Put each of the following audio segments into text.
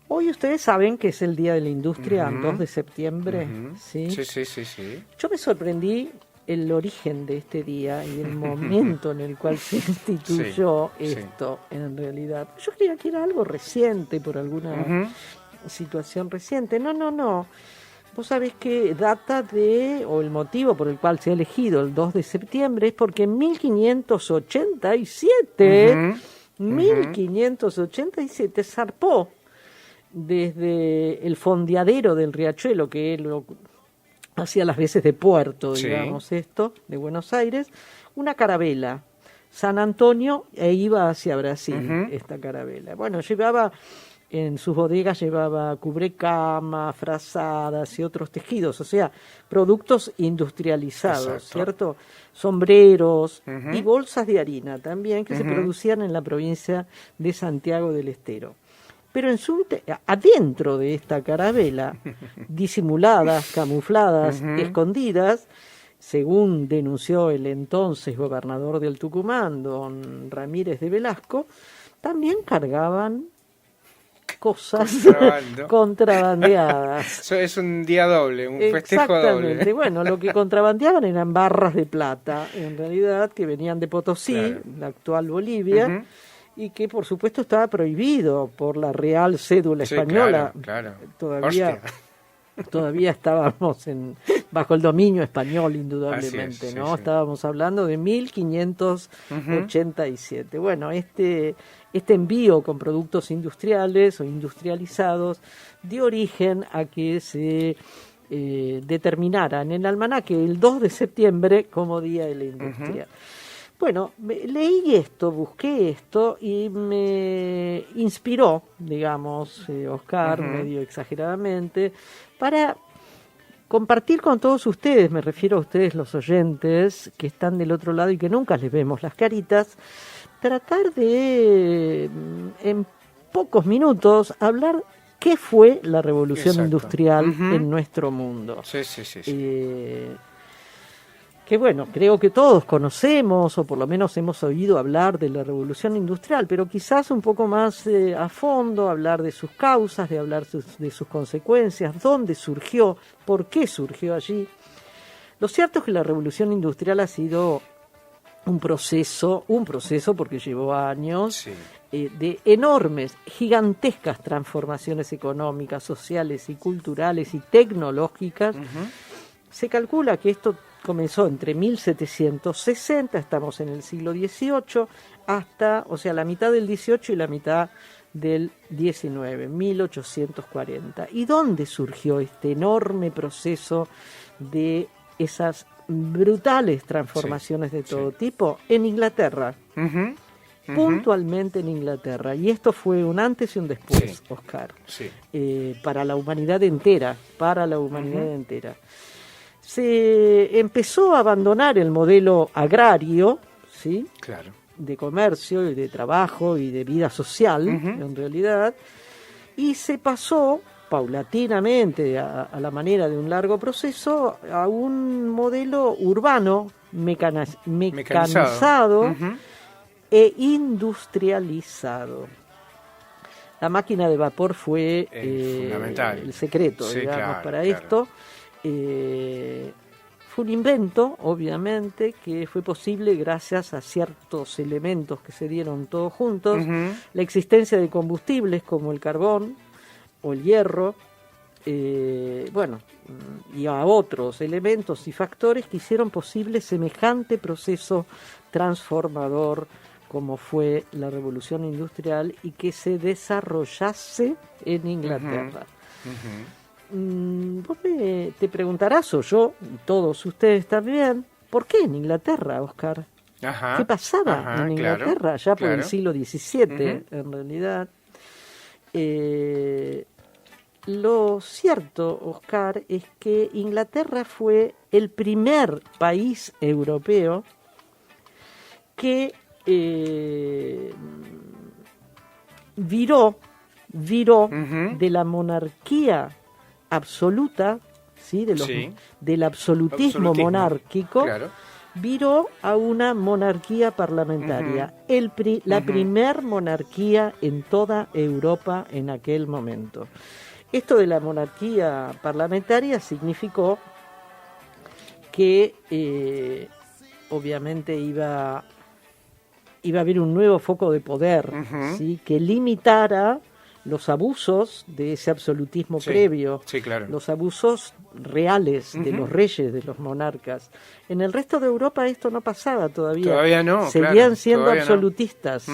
Hoy ustedes saben que es el Día de la Industria, 2 de septiembre, ¿sí? Sí. Yo me sorprendí el origen de este día y el momento en el cual se instituyó esto, en realidad. Yo creía que era algo reciente, por alguna situación reciente. No. Vos sabés que data o el motivo por el cual se ha elegido el 2 de septiembre es porque en 1587 zarpó desde el fondeadero del Riachuelo, que lo hacía las veces de puerto, digamos, de Buenos Aires, una carabela, San Antonio, e iba hacia Brasil, esta carabela. Bueno, en sus bodegas llevaba cubrecama, frazadas y otros tejidos, o sea, productos industrializados, ¿cierto? Sombreros y bolsas de harina también, que se producían en la provincia de Santiago del Estero. Pero adentro de esta carabela, disimuladas, camufladas, escondidas, según denunció el entonces gobernador del Tucumán, don Ramírez de Velasco, también cargaban cosas contrabandeadas. Eso es un día doble, un festejo doble. Exactamente. Bueno, lo que contrabandeaban eran barras de plata, en realidad, que venían de Potosí, la actual Bolivia, y que por supuesto estaba prohibido por la Real Cédula Española. Claro. Todavía estábamos bajo el dominio español, indudablemente, ¿no? Estábamos hablando de 1587. Bueno, este envío con productos industriales o industrializados dio origen a que se determinara en el almanaque el 2 de septiembre como Día de la Industria. Bueno, leí esto, busqué esto y me inspiró, digamos, Oscar, medio exageradamente, para compartir con todos ustedes, me refiero a ustedes los oyentes que están del otro lado y que nunca les vemos las caritas, tratar de, en pocos minutos, hablar qué fue la revolución industrial en nuestro mundo. Sí. Que bueno, creo que todos conocemos o por lo menos hemos oído hablar de la revolución industrial, pero quizás un poco más a fondo, hablar de sus causas, de hablar de sus consecuencias, dónde surgió, por qué surgió allí. Lo cierto es que la revolución industrial ha sido un proceso porque llevó años, de enormes, gigantescas transformaciones económicas, sociales y culturales y tecnológicas. Se calcula que esto comenzó entre 1760, estamos en el siglo XVIII, la mitad del XVIII y la mitad del XIX, 1840. ¿Y dónde surgió este enorme proceso de esas brutales transformaciones de todo tipo? En Inglaterra, puntualmente en Inglaterra. Y esto fue un antes y un después, Oscar, para la humanidad entera, Se empezó a abandonar el modelo agrario, ¿sí? Claro. De comercio y de trabajo y de vida social, en realidad, y se pasó paulatinamente, a la manera de un largo proceso, a un modelo urbano, mecanizado e industrializado. La máquina de vapor fue el secreto, para esto. Fue un invento, obviamente, que fue posible gracias a ciertos elementos que se dieron todos juntos, la existencia de combustibles como el carbón o el hierro, y a otros elementos y factores que hicieron posible semejante proceso transformador como fue la revolución industrial y que se desarrollase en Inglaterra. Vos te preguntarás, o yo, y todos ustedes también, ¿por qué en Inglaterra, Oscar? ¿Qué pasaba en Inglaterra ya por el siglo XVII, en realidad? Lo cierto, Oscar, es que Inglaterra fue el primer país europeo que viró de la monarquía absoluta, ¿sí? Del absolutismo monárquico, viró a una monarquía parlamentaria, la primer monarquía en toda Europa en aquel momento. Esto de la monarquía parlamentaria significó que obviamente iba a haber un nuevo foco de poder, ¿sí? Que limitara los abusos de ese absolutismo previo, claro. los abusos reales de los reyes, de los monarcas. En el resto de Europa esto no pasaba todavía. Todavía no, seguían siendo absolutistas.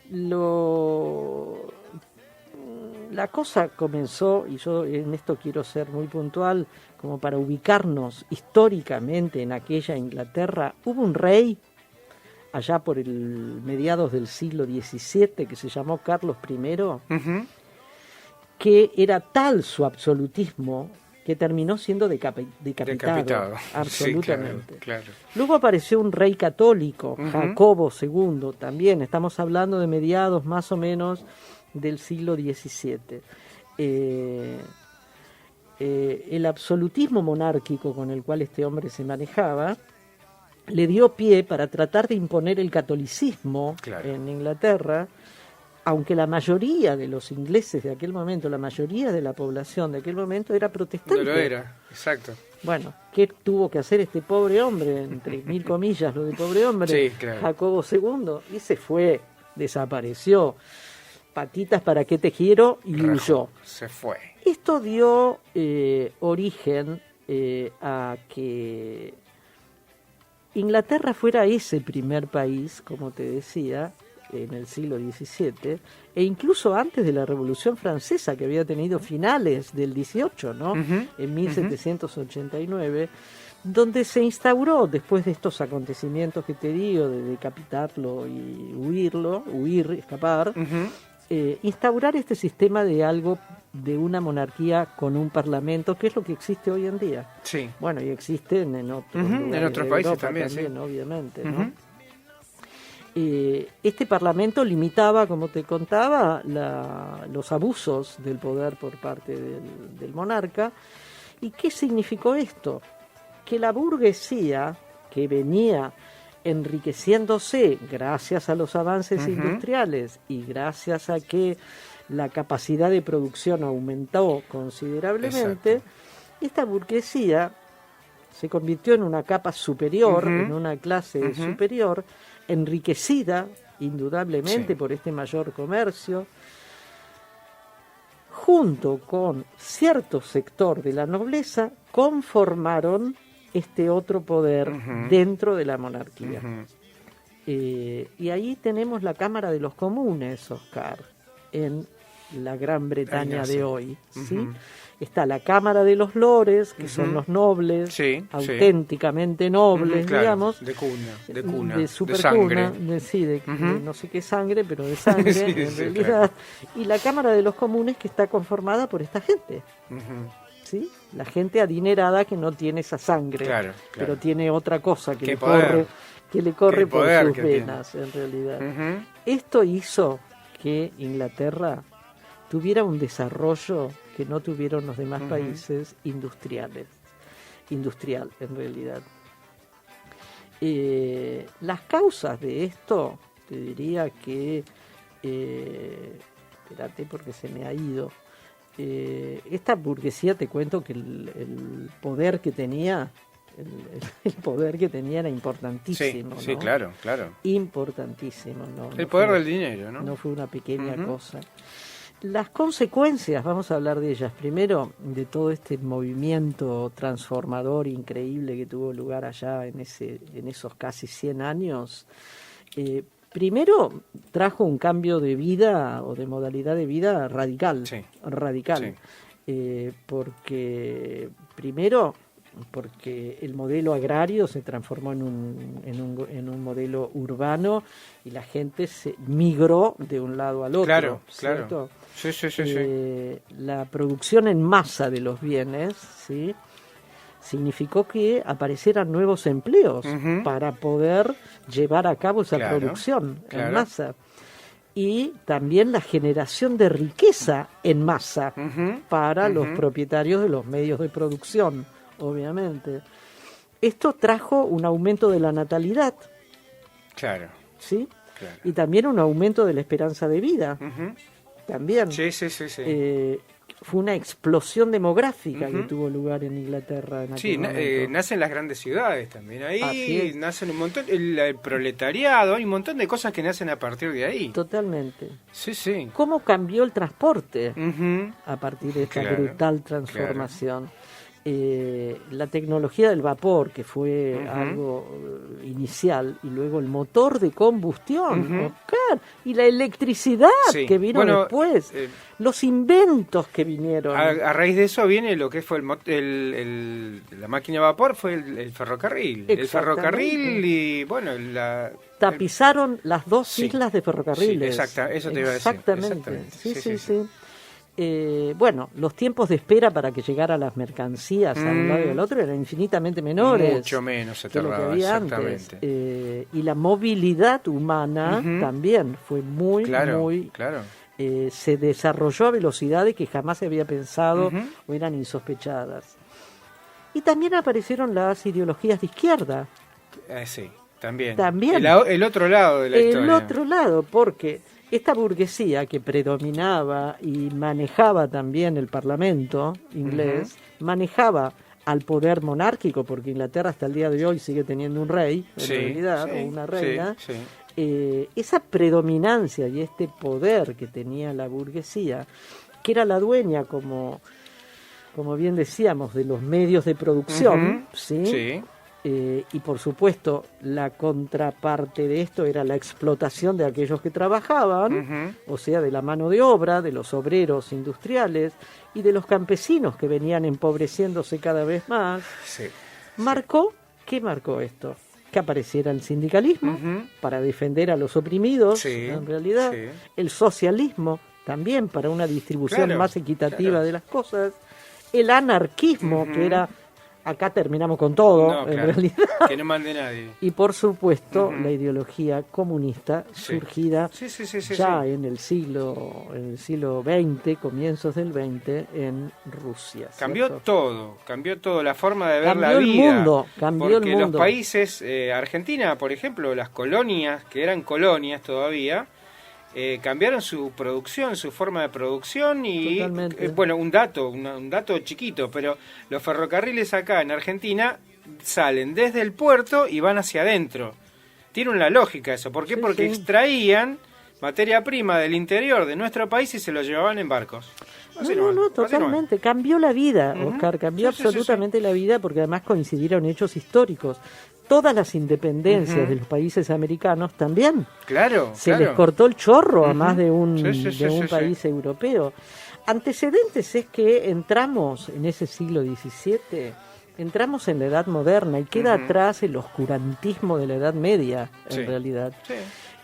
No. La cosa comenzó, y yo en esto quiero ser muy puntual, como para ubicarnos históricamente en aquella Inglaterra. Hubo un rey allá por el mediados del siglo XVII que se llamó Carlos I, que era tal su absolutismo que terminó siendo decapitado. Absolutamente. Sí, claro. Luego apareció un rey católico, Jacobo II, también estamos hablando de mediados más o menos del siglo XVII. El absolutismo monárquico con el cual este hombre se manejaba le dio pie para tratar de imponer el catolicismo en Inglaterra, aunque la mayoría de los ingleses de aquel momento, la mayoría de la población de aquel momento era protestante. No lo era, exacto. Bueno, ¿qué tuvo que hacer este pobre hombre? Entre mil comillas, lo de pobre hombre, Jacobo II, y se fue, desapareció. Patitas, ¿para qué te quiero? Y huyó. Se fue. Esto dio origen a que Inglaterra fuera ese primer país, como te decía, en el siglo XVII, e incluso antes de la Revolución Francesa, que había tenido finales del XVIII, ¿no? En 1789, donde se instauró, después de estos acontecimientos que te digo, de decapitarlo y escapar, instaurar este sistema de una monarquía con un parlamento, que es lo que existe hoy en día. Sí. Bueno, y existe en otros lugares en otros de países Europa también, obviamente, ¿no? Este parlamento limitaba, como te contaba, los abusos del poder por parte del monarca. ¿Y qué significó esto? Que la burguesía, que venía enriqueciéndose gracias a los avances industriales y gracias a que la capacidad de producción aumentó considerablemente, esta burguesía se convirtió en una capa superior, en una clase superior, enriquecida indudablemente por este mayor comercio, junto con cierto sector de la nobleza, conformaron este otro poder dentro de la monarquía. Y ahí tenemos la Cámara de los Comunes, Oscar, en la Gran Bretaña de hoy, ¿sí? Está la Cámara de los Lores, que son los nobles, auténticamente nobles, digamos. De cuna, de supercuna, de no sé qué sangre, pero de sangre, en realidad. Y la Cámara de los Comunes, que está conformada por esta gente. ¿Sí? La gente adinerada que no tiene esa sangre, pero tiene otra cosa que le corre por sus venas, en realidad. Esto hizo que Inglaterra tuviera un desarrollo que no tuvieron los demás países industrial en realidad. Las causas de esto, te diría que, espérate porque se me ha ido, esta burguesía, te cuento que el poder que tenía, el poder que tenía era importantísimo. Sí, ¿no? claro. Importantísimo. El poder del dinero, ¿no? No fue una pequeña cosa. Las consecuencias, vamos a hablar de ellas. Primero, de todo este movimiento transformador increíble que tuvo lugar allá en esos casi 100 años. Primero, trajo un cambio de vida o de modalidad de vida radical. Porque el modelo agrario se transformó en un modelo urbano y la gente se migró de un lado al otro. ¿Cierto? Sí. La producción en masa de los bienes, ¿sí?, significó que aparecieran nuevos empleos para poder llevar a cabo esa producción en masa. Y también la generación de riqueza en masa para los propietarios de los medios de producción, obviamente. Esto trajo un aumento de la natalidad, Claro, ¿sí? claro. Y también un aumento de la esperanza de vida, Ujú. también. Sí. Fue una explosión demográfica que Ujú. tuvo lugar en Inglaterra en Sí, aquel momento. nacen las grandes ciudades también. Así Ahí es. nacen un montón, el proletariado, hay un montón de cosas que nacen a partir de ahí. Totalmente. Sí. ¿Cómo cambió el transporte Ujú. a partir de esta Claro, brutal transformación? La tecnología del vapor, que fue Ujú. algo inicial, y luego el motor de combustión, Ujú. Oscar, y la electricidad Sí. que vino Bueno, después, los inventos que vinieron. A raíz de eso viene lo que fue la máquina de vapor, fue el ferrocarril. El Exactamente. ferrocarril y, bueno, Tapizaron las dos Sí. islas de ferrocarriles. Sí, eso te iba a decir. Exactamente. Sí. Bueno, los tiempos de espera para que llegara las mercancías a un lado y al otro eran infinitamente menores. Mucho menos se que lo que tardaba, había antes. exactamente. Y la movilidad humana Ujú. también fue muy, Claro. se desarrolló a velocidades que jamás se había pensado Ujú. o eran insospechadas. Y también aparecieron las ideologías de izquierda. Sí, también. También. El otro lado de la historia. El otro lado, porque esta burguesía que predominaba y manejaba también el Parlamento inglés, manejaba al poder monárquico, porque Inglaterra hasta el día de hoy sigue teniendo un rey, en Sí, realidad, sí, o una reina. sí. Esa predominancia y este poder que tenía la burguesía, que era la dueña, como bien decíamos, de los medios de producción, Ujú. ¿sí? Sí. Y por supuesto la contraparte de esto era la explotación de aquellos que trabajaban, Ujú. o sea, de la mano de obra, de los obreros industriales y de los campesinos que venían empobreciéndose cada vez más. Sí. ¿Qué marcó esto? Que apareciera el sindicalismo Ujú. para defender a los oprimidos, Sí, en realidad, sí. el socialismo también para una distribución Claro, más equitativa claro. de las cosas, el anarquismo, Ujú. que era acá terminamos con todo, No, en claro. realidad. Que no mande nadie. Y por supuesto, Ujú. la ideología comunista Sí. surgida Sí. ya en el siglo XX, comienzos del XX, en Rusia. Cambió ¿cierto? todo, la forma de ver Cambió la el vida. mundo, cambió porque el mundo. los países, Argentina, por ejemplo, las colonias, que eran colonias todavía, cambiaron su producción, su forma de producción y, Totalmente. bueno, un dato chiquito, pero los ferrocarriles acá en Argentina salen desde el puerto y van hacia adentro. Tiene una lógica eso. ¿Por qué? Sí, Porque sí. extraían materia prima del interior de nuestro país y se lo llevaban en barcos. Así nomás, así Totalmente. Cambió la vida, Ujú. Oscar, cambió Sí. absolutamente la vida porque además coincidieron hechos históricos. Todas las independencias Ujú. de los países americanos también. Claro, Se les cortó el chorro a más de un, Sí, país europeo. Antecedentes es que entramos en ese siglo XVII, entramos en la Edad Moderna y queda Ujú. atrás el oscurantismo de la Edad Media, en Sí. realidad. Sí.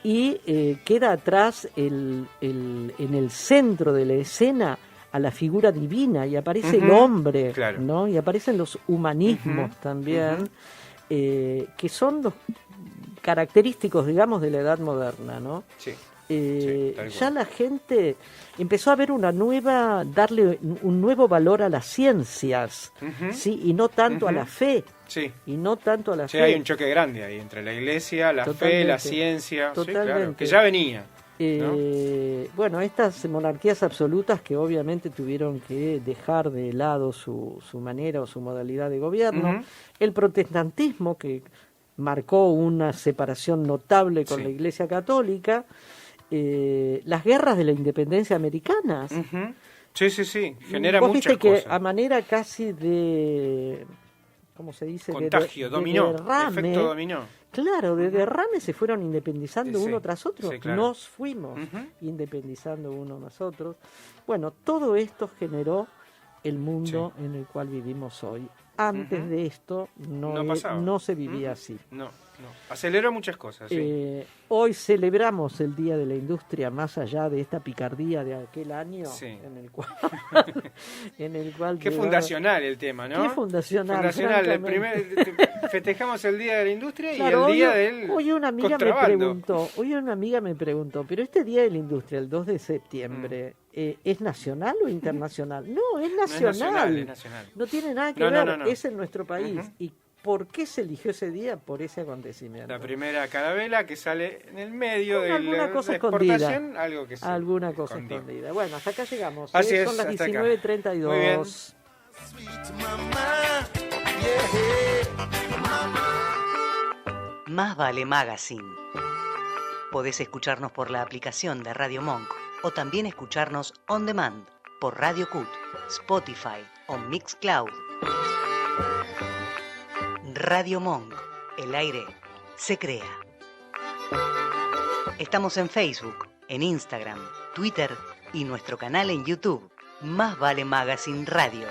Y queda atrás en el centro de la escena a la figura divina y aparece el Ujú. Hombre, Claro. ¿no? Y aparecen los humanismos Ujú. también, Ujú. que son los característicos, digamos, de la Edad Moderna, ¿no? Sí. tal Ya cual. la gente empezó a ver darle un nuevo valor a las ciencias, Ujú. ¿sí? Y no tanto a Ujú. la fe, Sí. y no tanto a la Sí, fe. hay un choque grande ahí entre la iglesia, la fe, la Totalmente. ciencia. Sí, claro, Totalmente. que ya venía. Bueno, estas monarquías absolutas que obviamente tuvieron que dejar de lado su manera o su modalidad de gobierno, Ujú. el protestantismo que marcó una separación notable con Sí. la Iglesia Católica, las guerras de la independencia americanas. Ujú. Sí. Genera Vos muchas viste que cosas. a manera casi de, ¿cómo se dice? Contagio, de dominó. derrame, Efecto dominó. claro, de derrame se fueron independizando Sí, uno tras otro. sí, claro. Nos fuimos Ujú. independizando uno tras otro. Bueno, todo esto generó el mundo en el cual vivimos hoy. Antes Ujú. de esto No pasaba. no se vivía Ujú. así. No. Aceleró muchas cosas, sí. Hoy celebramos el Día de la Industria más allá de esta picardía de aquel año Sí. en el cual Qué fundacional el tema, ¿no? Qué fundacional, Fundacional. francamente. Festejamos el Día de la Industria Claro, y el Día del hoy una amiga me preguntó, pero este Día de la Industria, el 2 de septiembre, ¿es nacional o internacional? No, es nacional. Es nacional. No tiene nada que No, ver, no. es en nuestro país. Ujú. Y por qué se eligió ese día por ese acontecimiento. La primera carabela que sale en el medio de alguna la cosa exportación, escondida. algo que se Alguna cosa escondió. escondida. Bueno, hasta acá llegamos. Así es, Son las hasta acá. 19:32. Más vale Magazine. Podés escucharnos por la aplicación de Radio Monk o también escucharnos on demand por Radio Cut, Spotify o Mixcloud. Radio Monk. El aire se crea. Estamos en Facebook, en Instagram, Twitter y nuestro canal en YouTube. Más vale Magazine Radio.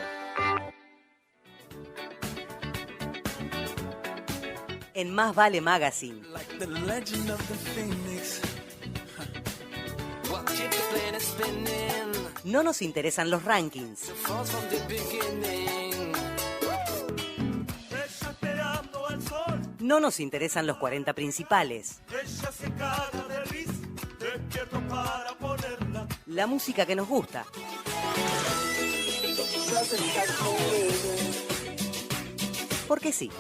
En Más vale Magazine. No nos interesan los rankings. No nos interesan los 40 principales. La música que nos gusta. Porque sí.